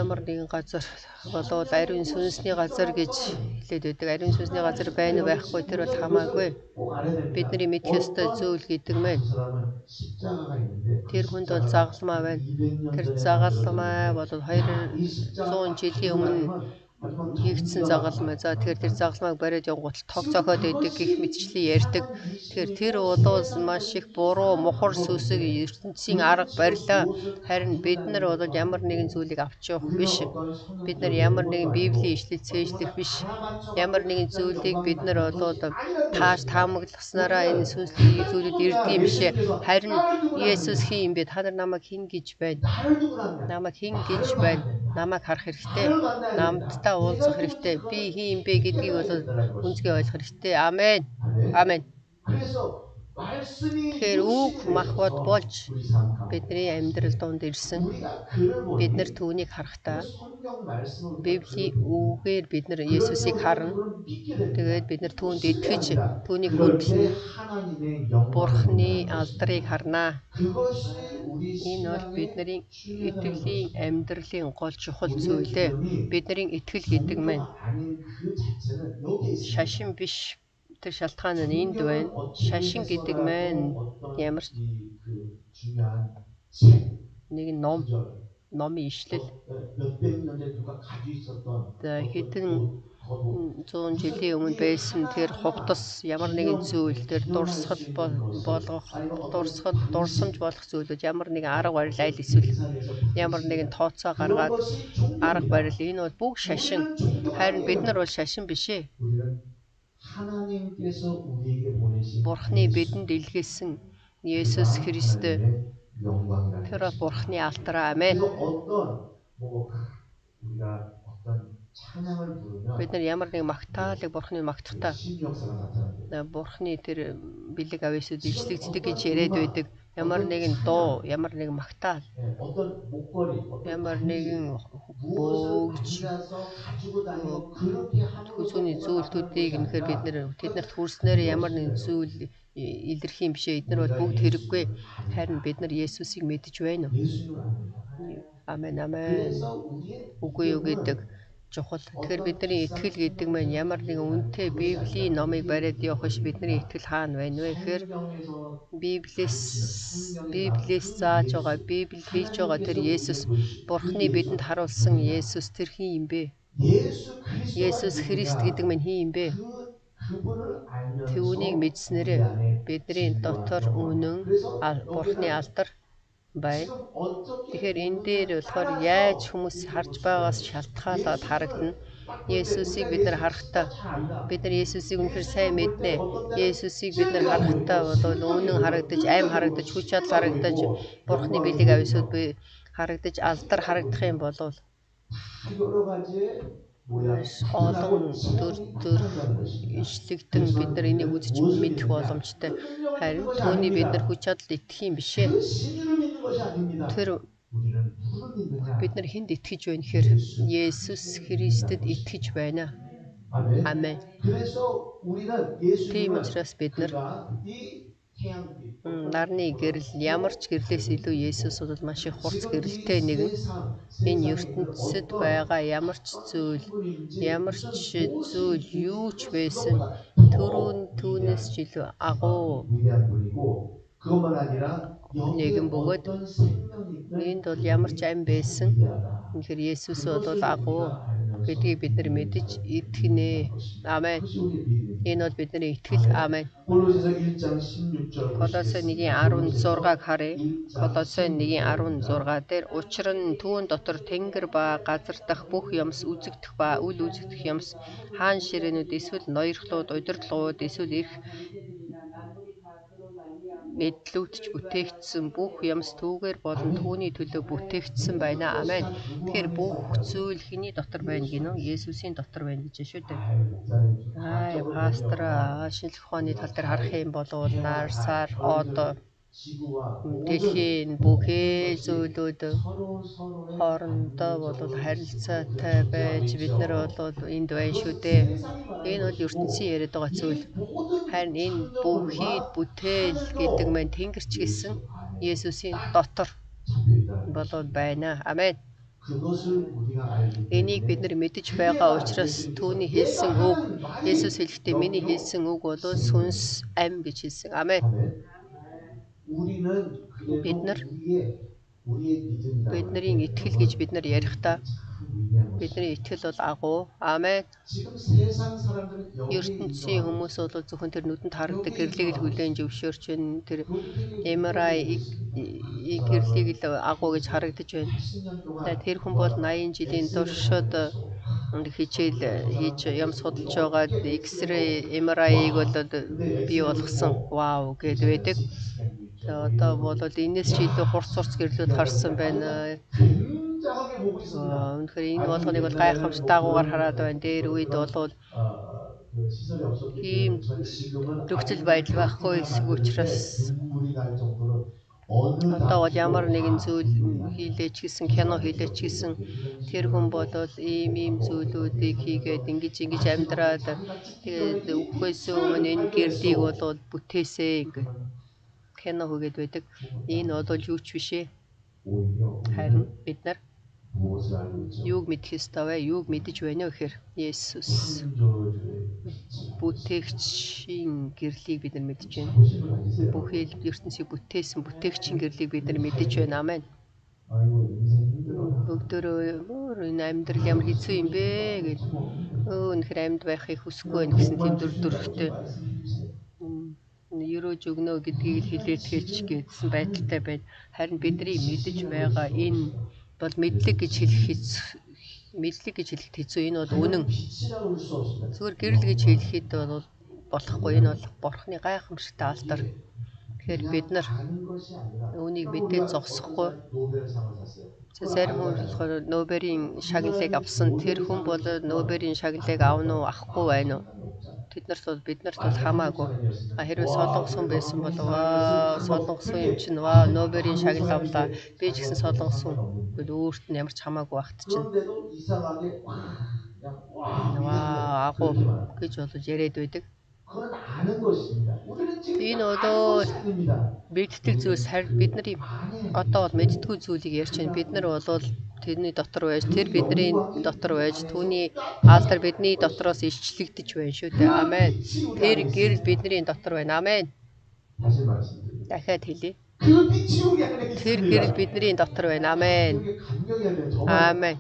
ямар нэгэн газар болоод ариун сүнсний газар гэж хэлээд байдаг. Ариун сүнсний газар байна уу байхгүй тэр бол хамаагүй. Бидний мэдэх ёстой зүйл гэдэг мэн. Тэр хүнд бол загалмай байна. Тэр загалмай бол 200 жилийн өмнө хийгдсэн загалмай. За тэгэхээр тэр загалмайг бариад явгуут тог цохоод байдаг гэх мэтчлэн ярьдаг. Тэгэхээр тэр улуус маш их буруу мухар сүсэг ертөнцийн арга барилаа. Харин бид нар бол ямар нэгэн зүйлийг авч явах биш. Бид нар ямар нэгэн Библийн ишлэл цээжлэх биш. Ямар нэгэн зүйлийг бид нар бол тааш таамагласнараа энэ сүнслэг зүйлүүд ирдэг юм шээ. Харин Есүс хин юм бэ? Та нар намайг хин гэж байна. Намайг хин гэж байна. Намайг харах хэрэгтэй. Намттай уулзах хэрэгтэй. Би хин юм бэ гэдгийг бол үнцгээ ойлгох хэрэгтэй. Амен. Амен. Тэгэхээр үг махбод болж бидний амьдрал донд ирсэн. Бид нар түүнийг харахтаа Библийн үгээр бид нар Есүсийг харна. Тэгээд бид нар түүнд итгэж түүнийг хүндлэн Бурхны алдрыг харнаа. Энэ бол бидний итгэлийн амьдралын гол чухал зүйлээ. Бидний итгэл гэдэг мэн шашин биш. Тэр шалтгаан нь энд байна. Шашин гэдэг маань ямар нэг номын ишлэл. Хэдэн 100 жилийн өмнө байсан тэр хувцас ямар нэгэн зүйл тэр дурсамж болох зүйлүүд ямар нэгэн арга барил аль эсвэл ямар нэгэн тооцоо гаргаад арга барил энэ бол бүх шашин. Харин бид нар бол шашин биш ээ. 하나님께서 우리에게 보내신 Бурхны бидэнд илгээсэн Есүс Христос 영광이라는 тэр Бурхны алдараа. Амен. 우리가 어떤 찬양을 부르면 бид нар ямар нэг магтаалыг Бурхны магтахтаа 역사가 나타납니다. Бурхны тэр бэлэг авьяасууд ижлэгддэг гэж яриад байдаг. Ямар нэгэн дуу, ямар нэгэн магтаал, 어떤 목걸이, ямар нэгэн бөөгж хүзүүний зүйлүүдийг нөхөр бид нар тэднэрт хүрснээр ямар нэгэн зүйл илэрх юм биш ээ. Эдгээр бол бүгд хэрэггүй. Харин бид нар Есүсийг мэдж байна уу? Амен, амен. Үгүй юу гэдэг чухал. Тэгэхээр бидний итгэл гэдэг маань ямар нэгэн үнэтэй Библийн номыг бариад явах биш. Бидний итгэл хаана байна вэ гэхээр Библиэс зааж байгаа, Библи хэлж байгаа тэр Есүс, Бурхны бидэнд харуулсан Есүс тэр хин юм бэ? Есүс Христ гэдэг маань хин юм бэ? Түүнийг мэдснээр бидний дотор үнэн Бурхны алдар байна. Тэгэхээр энэ дээр болохоор яаж хүмүүс харж байгаас шалтгаалаад харагдана. Есүсийг бид нар харахтаа бид нар Есүсийг үнэхээр сайн мэднэ. Есүсийг бид нар харахтаа бол үнэн харагдаж, аим харагдаж, хүч чадал харагдаж, Бурхны бэлэг авьяасууд харагдаж, алдар харагдах юм бол олон төр ишлэгдэн бид нар энийг үзэж мэдэх боломжтой. Харин түүний бид нар хүч чадалд итгэх юм биш ээ. Тэр бид нар хэнд итгэж байна гэхээр Есүс Христэд итгэж байна. Амен. Тийм учраас бид нар нарны гэрэл ямар ч гэрлээс илүү Есүс бол маш их хурц гэрэлтэй нэгэн. Энэ ертөнцид байгаа ямар ч зүйл юу ч байсан түүнээс ч илүү агуу нэгэн бөгөөд энд бол ямар ч ам байсан. Тэгэхээр Есүс бол агуу гэдгийг бид нар мэдэж итгэнэ. Амен. Энэ бол бидний итгэл. Амен. Колосе 1:16-г харъя. Колосе 1:16 дээр учир нь түүн дотор тэнгэр ба газар дахь бүх юмс үзэгдэх ба үл үзэгдэх юмс хаан ширээнүүд эсвэл ноёрхлууд, удирдлагууд эсвэл эрх мэдлүүдч бүтээгдсэн бүх юмс түүгээр болон түүний төлөө бүтээгдсэн байна. Амен. Тэгэхээр бүх зүйл хэний дотор байна гинөө? Есүсийн дотор байна гэж шүү дээ. Пастор шинжлэх ухааны тал дээр харах юм бол нарсаар одоо дэлхийн бүхэл зүйлүүд хоорондоо бол харилцаатай байж бид нар бол энд байна шүү дээ. Энэ бол ертөнцийн яриад байгаа зүйл. Харин энэ бүхийд бүтээл гэдэг маань тэнгэрч гэсэн Есүсийн дотор болоод байна. Амен. Энийг бид нар мэдэж байгаа учраас түүний хэлсэн үг, Есүс хэлэхдээ миний хэлсэн үг бол сүнс ам гэж хэлсэн. Амен. Бидний итгэл гэж бид нар ярихдаа бидний итгэл бол агуу. Амен. ертөнцийн хүмүүс бол зөвхөн тэр нүдэнд харагддаг гэрлийг л хүлээн зөвшөөрч байна. Тэр MRI гэрлийг л агуу гэж харагдаж байна. Тэр хүн бол 80 жилийн туршид хичээл хийж юм судалж байгаа X-ray MRI-г бол бий болгосон. Вау гэж байдаг. Одоо бол энэс ч илүү хурц гэрлүүд харсан байна. Үнэхээр энэ болгоныг бол гайхамшигт дагуугаар хараад байна. Дээр үед бол ийм нөхцөл байдал байхгүй учраас одоо бол ямар нэгэн зүйл хийлээч гэсэн, кино хийлээч гэсэн тэр хүн бол ийм зүйлүүдийг хийгээд ингэж амьдраад тэгээд өгөхөөс өмнө энэ гэрлийг бол бүтээсэй ингээд кино хийгээд байдаг. Энэ бол юу ч биш ээ. Харин бид нар юуг мэдэх ёстой вэ? Юуг мэдэж байна вэ гэхээр Есүс бүтээгчийн гэрлийг бид нар мэдэж байна. Бүхэл ертөнцийг бүтээсэн бүтээгчийн гэрлийг бид нар мэдэж байна. Амен. Бүгдөө энэ амьдрал ямар хэцүү юм бэ гэж Үнэхээр амьд байхыг хүсэхгүй байна гэсэн тийм дүрхтэй 말씀해 주세요. ерөөж өгнө гэдгийг л хилээдгээж гэсэн байдалтай байна. Харин бидний мэдэж байгаа энэ бол мэдлэг гэж хэлэхэд хэцүү. Энэ бол үнэн. 빛이라고 할 수 없습니다. Зүгээр гэрэл гэж хэлэхэд бол болохгүй. Энэ бол Бурхны гайхамшигтай алдар. Тэгэхээр бид нар 아는 것이 아니라 үүнийг мэдээд зогсохгүй. 노벨상을 탔어요. Зарим хүн болохоор Нобелийн шагналыг авсан. Тэр хүн бол Нобелийн шагналыг авна уу, авахгүй байна уу? Биднэрт бол хамаагүй. Хэрвээ солонгос хүн байсан бол солонгос хүн юм чинь Нобелийн шагнал авлаа. Би ч гэсэн солонгос хүн гэд өөрт нь ямар ч хамаагүй багт чинь. 그런데도 이상하게 агуу гэж болж яриад байдаг. 그건 아는 것입니다. 우리는 지금 Энэ 아는 бол 것이 아닙니다. мэддэг зүйлс харин бидний одоо бол мэддэггүй зүйлийг ярьж байна. Бид нар бол тэрний дотор байж, тэр бидний дотор байж, түүний алдар бидний дотроос илчлэгдэж байна шүү дээ. Амен. Тэр гэрэл бидний дотор байна. Амен. 다시 말씀드립니다. Дахиад хэлье. 그 빛이 우리 안에 Тэр 있습니다. гэрэл бидний дотор байна. Амен. 이게 감격해야 돼요. Амен.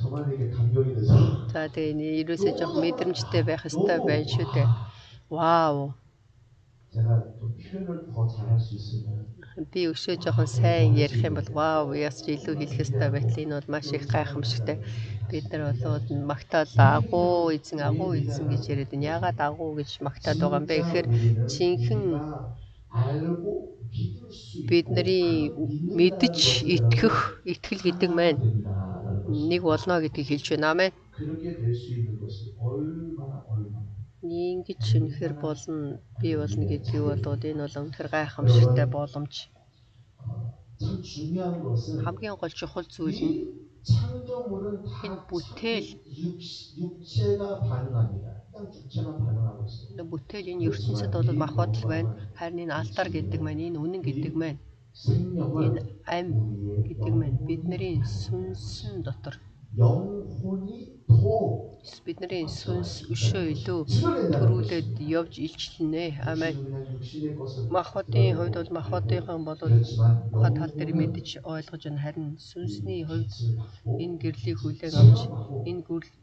저만 이게 감격이 돼서. За тэгээ ерөөсөө жоох мэдрэмжтэй байх ёстой байна шүү дээ. Вау. 제가 좀 표현을 더 잘할 수 있으면 Би өшөө жоохон сайн ярих юм бол вау яс илүү хэлэх ёстой байтал энэ бол маш их гайхамшигтай. Бид нар бол магтаал агуу эзэн гэж яриад байна. Яагаад агуу гэж магтаад байгаа юм бэ гэхээр жинхэнэ 알고 믿을 수 бидний мэдж итгэл гэдэг маань нэг болно гэдгийг хэлж байна. Амен. 그렇게 될 수 있는 것이 얼마나 Ингэж үнэхээр болно, би болно гэдгийг бодоод энэ бол үнэхээр гайхамшигтай боломж. 참 중요한 것은 Хамгийн гол чухал зүйл нь 이 창조물은 энэ 다 бүтээл 육체가 반응합니다. 그냥 육체만 반응하고 있어요. бүтээл энэ ертөнцид бол мах бодол байна. Харин энэ алдар гэдэг маань энэ үнэн гэдэг маань 생명은 энэ ам гэдэг маань бидний сүнсэн дотор 영혼이 더 бидний сүнс өшөө илүү төрүүлээд явж илчлэнэ. Амен. 그냥 육신의 것을 Махбодын хувьд бол махбодынхан бол махбод тал дээр мэдж ойлгож байна. Харин сүнсний хувьд энэ гэрлийг хүлээн авч энэ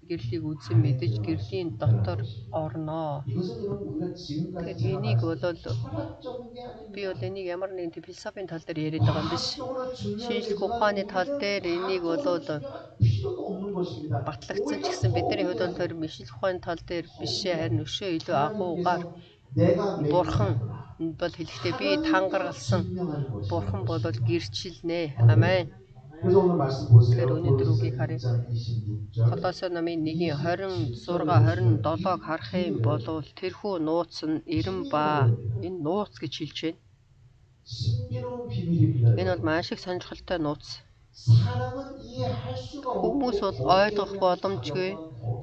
гэрлийг үзэн мэдж гэрлийн дотор орноо. 이것은 우리가 지금까지 Энийг бол 철학적인 게 아닙니다. би бол энийг ямар нэгэн философийн тал дээр яриад байгаа юм биш. Шинжлэх ухааны тал дээр энийг бол 필요도 없는 것입니다. батлагдсан ч гэсэн бидний хувьд бол тэр шинжлэх ухааны тал дээр бишээ харин өшөө илүү агуугаар 내가 бурхан бол хэлэхдээ би тангаргалсан 증명하는 것이. бурхан бол гэрчилнэ. Амен. 그래서 오늘 말씀 보세요. Тэгэхээр өнөөдөр үгийг харъя. 26장 Колосой номын 1-26 27-г харах юм бол тэрхүү нууц нь эрен ба энэ нууц гэж хэлж байна. 신비로운 비밀입니다. Энэ бол маш их сонирхолтой нууц. 사람은 이해할 수가 없고 Хүмүүс бол ойлгох боломжгүй.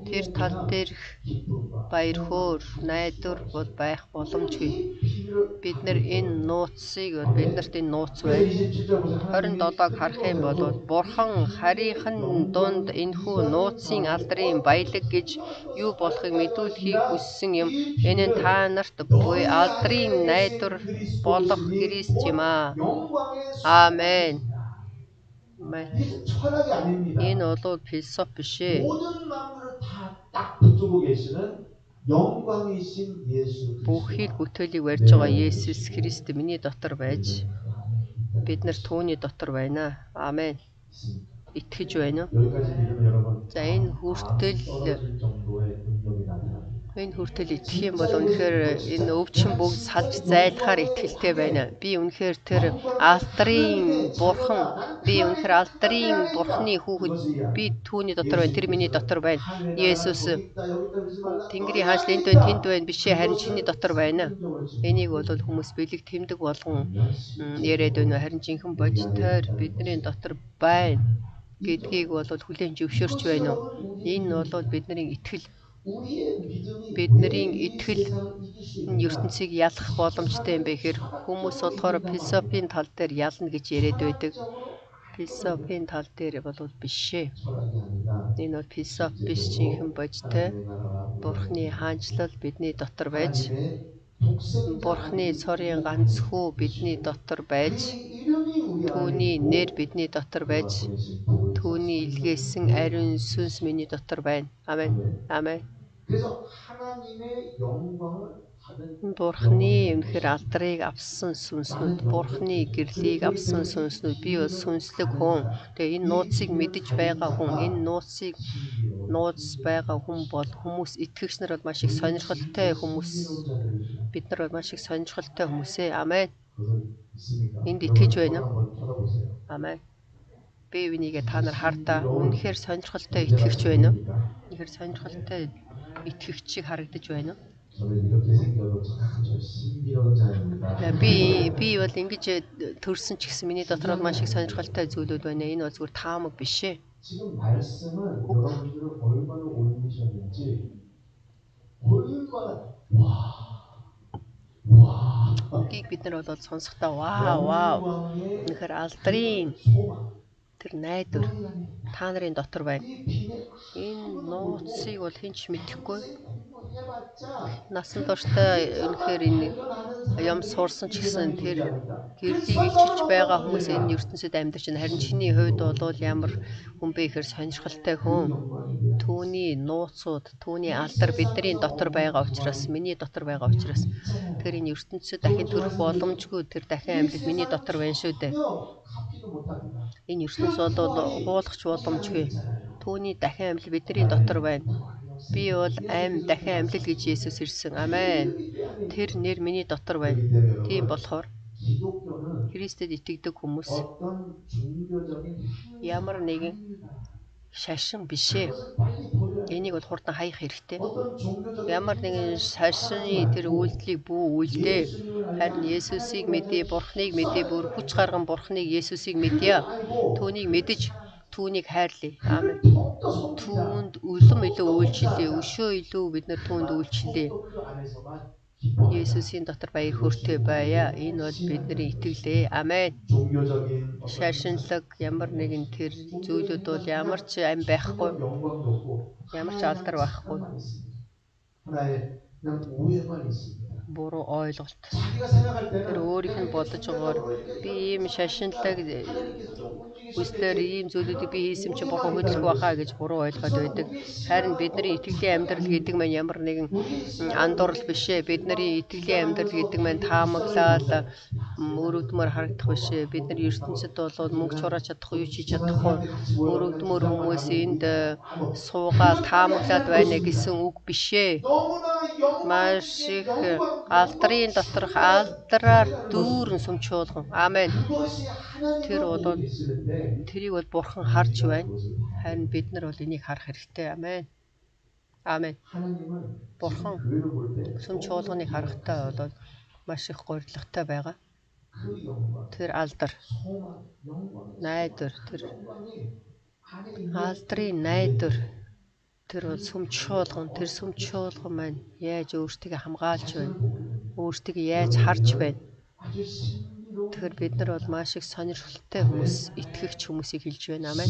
Тэр тал дээрх баяр хөөр, найдвар бол байх боломжгүй. Бид нар энэ нууцыг биднэрт энэ нууц байна. 27절 보세요. 27-г харах юм бол Бурхан харийнхан дунд энэхүү нууцын алдрын баялаг гэж юу болохыг мэдүүлэхийг хүссэн юм. Энэ нь та нарт буй алдрын найдвар болох Христ юм аа. Амен. 이게 철학이 아닙니다. Энэ бол философи биш ээ. 모든 만물을 딱 붙들고 계시는 영광이신 예수 Бүхий л бүтээлийг барьж байгаа Есүс Христ миний дотор байж бид нар түүний дотор байна. Амен. Итгэж байна. 여기까지 믿으면 여러분 За энэ хүртэл 떨어질 정도의 능력이 나타납니다. энэ хүртэл итгэх юм бол үнэхээр энэ өвчин бүгд салж зайлахаар итгэлтэй байна. Би үнэхээр тэр алдрын бурхны хүүхэд би түүний дотор байна. Тэр миний дотор байна. Есүс Тэнгэрийн хаанчлал энд байна, тэнд байна бишээ харин чиний дотор байна. Энийг бол хүмүүс бэлэг тэмдэг болгон яриад байна. Харин жинхэнэ бодитоор бидний дотор байна гэдгийг бол хүлээн зөвшөөрч байна уу? Энэ бол бидний итгэл. Бидний итгэл ертөнцийг ялах боломжтой юм бэ гэхээр хүмүүс болохоор философийн тал дээр ялна гэж яриад байдаг. Философийн тал дээр бол биш ээ. Энэ бол философи биш, жинхэнэ бодиттой Бурхны хаанчлал бидний дотор байж Бурхны цорын ганц хүү бидний дотор байж түүний нэр бидний дотор байж түүний Түүний илгээсэн ариун сүнс миний дотор байна. Амен. Амен. 그래서 하나님의 영광을 받은 Бурхны үнэхээр алдрыг авсан сүнснүүд, Бурхны гэрлийг авсан сүнснүүд, би бол сүнслэг хүн. Тэгээ энэ нууцыг мэдэж байгаа хүн, энэ нууц байгаа хүн бол хүмүүс итгэгч нар бол маш их сонирхолтой хүмүүс. Бид нар бол маш их сонирхолтой хүмүүс ээ. Амен. Энд итгэж байна уу? Амен. Би үүнийгээ та нар хардаа. Үнэхээр сонирхолтой итгэгч байна уу? Үнэхээр сонирхолтой итгэгч шиг харагдаж байна уу? 저는 이렇게 생겨도 참 저 신비로운 자입니다. Би бол ингэж төрсөн ч гэсэн миний дотор маш их сонирхолтой зүйлүүд байна. Энэ бол зүгээр таамаг биш ээ. 지금 말씀은 여러분들을 얼마나 올리셨는지 얼마나 와 Үгийг бид нар бол сонсохдоо вау. 영광의 Үнэхээр алдрын 소망 тэр найдвар та нарын дотор байна. Энэ нууцыг бол хэн ч мэдэхгүй. Насан туршдаа үнэхээр энэ ям сурсан ч гэсэн тэр гэрлийг илчилж байгаа хүмүүс энэ ертөнцид амьдарч байна. Харин чиний хувьд бол ямар хүн бэ гэхээр сонирхолтой хүн. Түүний нууцуд, түүний алдар бидний дотор байгаа учраас, миний дотор байгаа учраас тэр энэ ертөнцид дахин төрөх боломжгүй тэр дахин амьд миний дотор байна шүү дээ. Энэ ертөнц бол хуулахч боломжгүй. Түүний дахин амьд бидний дотор байна. Би бол дахин амьд гэж Есүс ирсэн. Амен. Тэр нэр миний дотор байна. Тийм болохоор Христэд итгэдэг хүмүүс ямар нэгэн шашин биш ээ. Энийг бол хурдан хаях хэрэгтэй. Ямар нэгэн шашины тэр үйлдэлийг бүү үйлдээ. Харин Есүсийг мэдээ, Бурхныг мэдээ, бүр хүч гарган Бурхныг Есүсийг мэдье. Түүнийг мэдэж түүнийг хайрлая. Амен. Түүнд үлэм илүү үйлчлэе. Өшөө илүү бид нар түүнд үйлчлэе. Есүсийн дотор баяр хөөртэй байя. Энэ бол бидний итгэлээ. Амен. Шашинлаг ямар нэгэн тэр зүйлүүд бол ямар ч ам байхгүй. Ямар ч алдар байхгүй. Буруу ойлголт. Тэр өөрийнх нь бодож байгаагаар би ийм шашинлаг үслэр ийм зүйлүүдийг би хийсэн чинь бурхан хөдлөх байхаа гэж буруу ойлгоод байдаг. Харин бидний итгэлийн амьдрал гэдэг маань ямар нэгэн андуурал биш ээ. Бидний итгэлийн амьдрал гэдэг маань таамаглал өрөвдмөр харагдах биш ээ. Бид нар ертөнцид бол мөнгө чурааж чадахгүй, юу ч хийж чадахгүй. Өрөвдмөр хүмүүс энд суугаад таамаглаад байна гэсэн үг биш ээ. Маш их алдрын доторх алдраар дүүрэн сүмчүүлгэн. Амен. Тэрийг бол бурхан харж байна. Харин бид нар бол энийг харах хэрэгтэй. Амен. Амен. Бурхан сүмчүүлгэныг харахтаа бол маш их гуйрлагатай байгаа. Тэр алдар, найдвар, тэр алдрын найдвар, тэр бол сүмчүүлгэн, тэр сүмчүүлгэн маань яаж өөртөө хамгаалж байна? Өөртөө яаж харж байна? Тэгэхээр бид нар бол маш их сонирхолтой хүмүүс, итгэгч хүмүүсийг хэлж байна. Амен.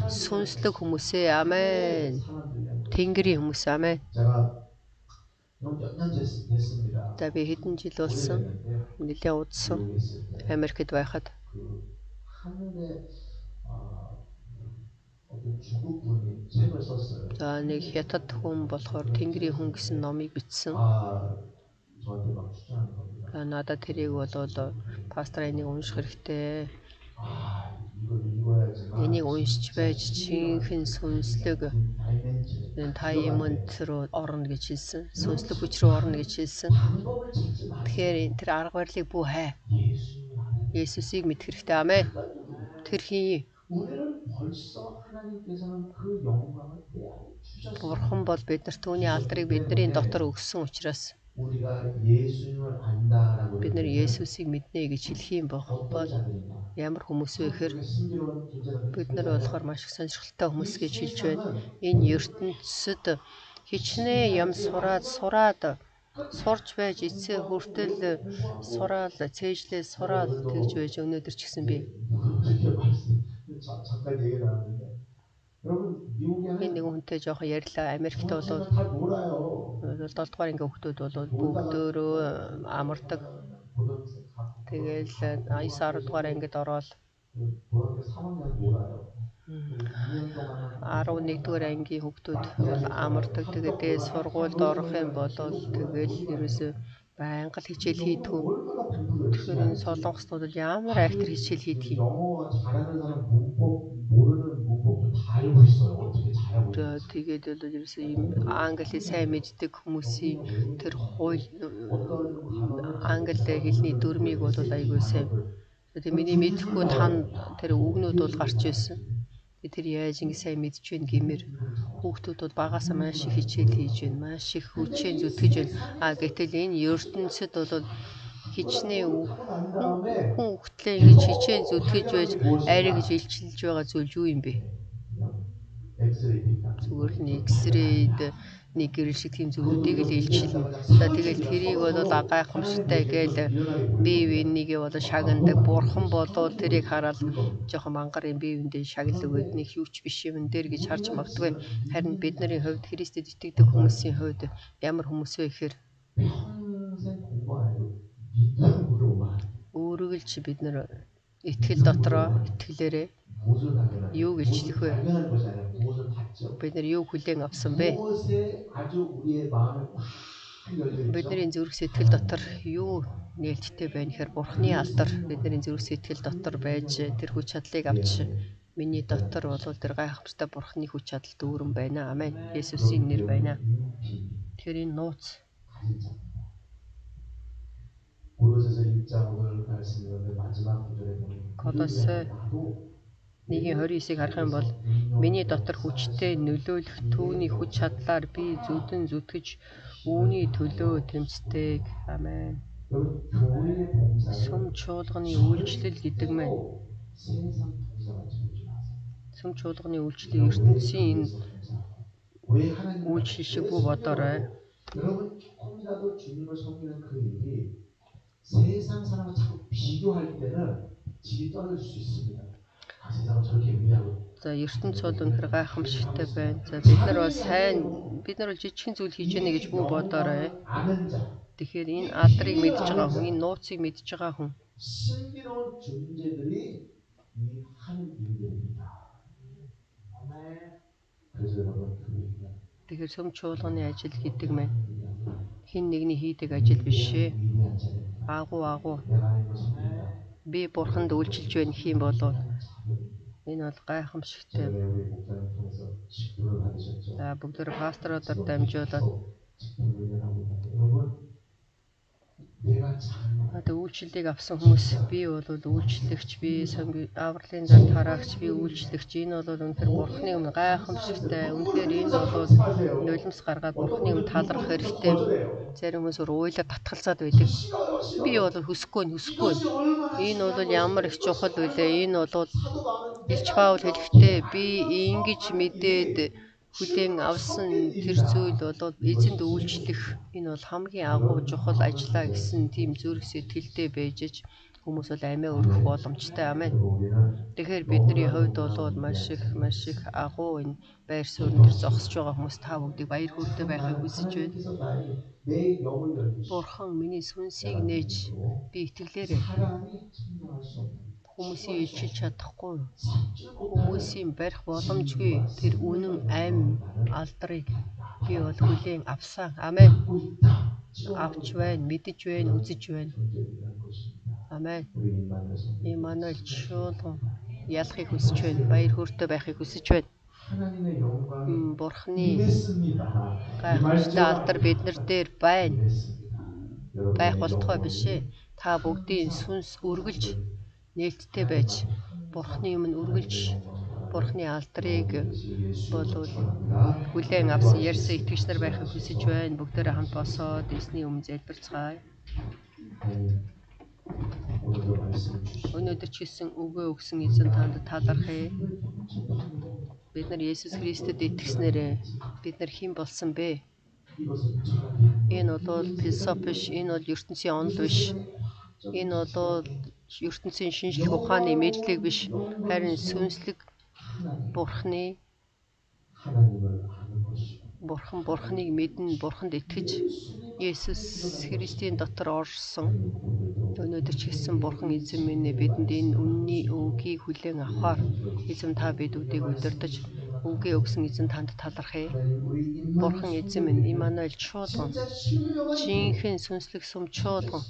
Сүнслэг хүмүүсээ. Амен. Тэнгэрийн хүмүүс. Амен. За би хэдэн жил болсон. Нэлээд удсан. Америкт байхад за нэг хятад хүн болохоор Тэнгэрийн хүн гэсэн номыг бичсэн. Надад тэрийг бол пастор энийг унших хэрэгтэй. Энийг уншиж байж чинхэн сүнслэг таймонд руу орно гэж хэлсэн. Сүнслэг хүч рүү орно гэж хэлсэн. Тэгэхээр тэр арга барилыг бүү хай. Есүсийг мэдэх хэрэгтэй. Амен. Тэр хин Бурхан бол биднэрт түүний алдрыг бидний дотор өгсөн учраас бид нар Есүсийг мэднэ гэж хэлэх юм бол ямар хүмүүс вэ гэхээр бид нар болохоор маш их сонирхолтой хүмүүс гэж хэлж байна. Энэ ертөнцид хичнээн ям сурж байж эцээ хүртэл сураал, цээжлээ сураал тэгж байж өнөөдөр ч гэсэн би би нэг хүнтэй жоохон ярьлаа. Америкт бол 7 дугаар анги хүүхдүүд бол бүгдөө амардаг. Тэгэл 9 10 дугаар ангид ороод 그 2년 동안은 11-р ангийн хүүхдүүд бол амардаг. Тэгээд дээд сургуульд орохын болол тэгэл ерөөсөө байнга л хичээл хийдгүү. 얼마나 공부를 열심히 Тэгэхээр энэ 하는지. солонгоснууд ямар актер хичээл хийдэг юм. 영어 잘하는 사람 문법 모르는 문법도 다 알고 있어요. 어떻게 잘하고 있는지. Тэгээд бол ерөөсөө ийм англи сайн мэддэг хүмүүсийн тэр хууль англи хэлний дүрмийг бол айгүй сайн. Тэгээд миний мэдхгүй тэр үгнүүд бол гарч ирсэн. Тэр яаж ингэ сайн мэдж гин гэмээр хүүхдүүд бол багасаа маш их хичээл хийж байна. Маш их хүчээр зүтгэж байна. Гэтэл энэ ертөнцид бол хичнээн хүн хөтлөө ингэж хичээл зүтгэж байж арай гэж илчилж байгаа зүйл юу юм бэ? Зүгээр л X-rayд нэг гэрэл шиг тийм зүйлүүдийг л илчилнэ. За тэгэл тэрийг бол гайхамшигтай гээл бие биенийгээ бол шагнадаг. Бурхан болоо тэрийг хараад жоохон мангар юм бие биендээ шагнал өгөөд нэг юуч биш юм дээр гэж харж магадгүй. Харин бидний хувьд Христэд итгэдэг хүмүүсийн хувьд ямар хүмүүс вэ гэхээр өөрөглж бид нар итгэл дотроо итгэлээрээ юу гэлжлэх вэ? Бид нар юу хүлээн авсан бэ? Бидний зүрх сэтгэл дотор юу нээлттэй байна гэхээр Бурхны алдар бидний зүрх сэтгэл дотор байж тэр хүч чадлыг авч миний дотор бол тэр гайхамшигтай Бурхны хүч чадал дүүрэн байна. Амен. Есүсийн нэр байна. Тэгэхээр энэ нууц 고로새서 1장 오늘 말씀인데 마지막 구절에 보면 Колосай 1:29-ыг харах юм бол миний дотор хүчтэй нөлөөлөх түүний хүч чадлаар би зүдэн зүтгэж үүний төлөө тэмцдэг. Амен. 여러분 교회의 봉사는 Сүм чуулганы үйлчлэл гэдэг маань 세상 봉사같이 보지 마세요. сүм чуулганы үйлчлэл ертөнцийн 왜 하나님 үйлчлэл шиг бүү бодоорой. 여러분 조금이라도 주님을 섬기는 그 일이 세상 사람과 자꾸 비교할 때는 질이 떨어질 수 있습니다. 아, 세상은 저렇게 위대하고. За ертөнц бол үнэхээр гайхамшигтай байна. За бид нар бол жижигхэн зүйл хийж яана гэж бүү бодоорой. 아는 자, Тэгэхээр энэ алдрыг мэдж байгаа хүн, энэ нууцыг мэдж байгаа хүн 신비로운 존재들이 이 하는 일들입니다. 그래서 여러분 교회가 тэгэхээр сүм чуулганы ажил гэдэг маань хин нэгний хийдэг ажил биш ээ. 위대한 자들. Агуу 내가 하는 것은 위대하다. би бурханд үйлчилж байна гэх юм бол энэ бол гайхамшигтай. 저번에 우리 목사님 통해서 직분을 받으셨죠. За бүгдээр пасторуудаар дамжуулаад 직분을 하고 있는데 여러분 내가 잘 одоо үйлчлэлийг авсан хүмүүс би бол үйлчлэгч, би авралын зам тараагч, би үйлчлэгч. Энэ бол үнэхээр бурхны өмнө гайхамшигтай. Үнэхээр энэ бол нулимс гаргаад бурхны өмнө талархах хэрэгтэй. Зарим хүмүүс уйлаад татгалзаад байдаг. Би бол хүсэхгүй. Энэ бол ямар их чухал вэ? Энэ бол Илч Паул хэлэхдээ би ингэж мэдээд хүлээн авсан тэр зүйл бол эзэнд үйлчлэх энэ бол хамгийн агуу чухал ажиллаа гэсэн тийм зүрх сэтгэлдээ байж хүмүүс бол амиа өргөх боломжтой. Амен. Тэгэхээр бидний хувьд бол маш их агуу энэ байр суурин дээр зогсож байгаа хүмүүс та бүгдийг баяр хөөртэй байхыг хүсэж байна. 내 영을 열기 Бурхан миний сүнсийг нээж би итгэлээрээ 사람이 측량할 수 없는 хүмүүсийг илчилж чадахгүй, хүмүүсийн барих боломжгүй тэр үнэн амь алдрыг би бол хүлээн авсан. Амен. Авч байна, мэдэж байна, үзэж байна. Амен. 우리 임마누엘 Иммануэль чуулган ялахыг хүсэж байна. Баяр хөөртэй байхыг хүсэж байна. 하나님의 영광이 Бурханы 임했습니다. гайхамшигтай алдар биднэр дээр байна. 임했습니다. Байх болтугай биш ээ. Та бүгдийн сүнс үргэлж нээлттэй байж Бурхны өмнө үргэлж Бурхны алдрыг болвол хүлээн авсан ярьсан итгэгч нар байхыг хүсэж байна. Бүгдээрээ хамт босоод эзний өмнө залбирцгаая. 오늘도 말씀을 주시고 Өнөөдөр ч гэсэн өгөө өгсөн эзэн танд талархъя. Бид нар Есүс Христэд итгэснээр бид нар хэн болсон бэ? 이것은 철학이 Энэ бол философи биш, энэ бол ертөнцийн онол биш. Энэ бол ертөнцийн шинжлэх ухааны мэдлэг биш, харин сүнслэг Бурхны 하나님을 아는 것이고 Бурхныг мэднэ, Бурханд итгэж Есүс Христийн дотор орсон. Өнөөдөр ч гэсэн Бурхан эзэн минь бидэнд энэ үнний өнгийг хүлээн авахаар эзэн та бидүүдийг удирдах үнгээ өгсөн эзэн танд талархъя. Бурхан эзэн минь Иммануэль чуулган жинхэнэ сүнслэг сүм чуулган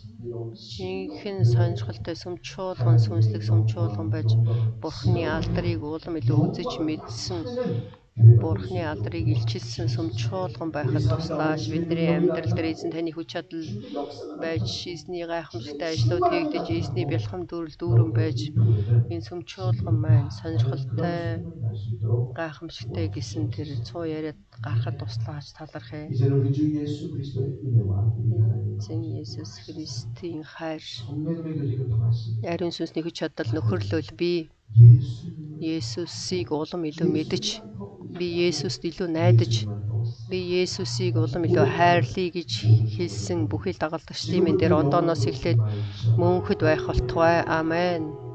жинхэнэ сонирхолтой сүм чуулган сүнслэг сүм чуулган байж Бурханы алдрыг улам илүү үзэж мэдсэн Бурханы алдрыг илчилсэн сүм чуулган байхад туслаач. Бидний амьдрал дээр эзэн таны хүч чадал байж эзний гайхамшигтай ажлууд хийгдэж эзний бэлхэм дүүрэн байж энэ сүм чуулган маань сонирхолтой гайхамшигтай гэсэн тэр цуу яриад гарахад туслаач талархъя. 이제는 우리 주 예수 그리스도의 은혜와 우리 하나님 Эзэн Есүс Христийн хайр, 성령님의 교제가 통하신 ариун сүнсний хүч чадал нөхөрлөл би 예수님을 Есүсийг улам илүү мэдэж, би Есүст илүү найдаж, би Есүсийг улам илүү хайрлая гэж хэлсэн бүхэл дагалдагчдын минь дээр одооноос эхлээд мөнхөд байх болтугай. Амен.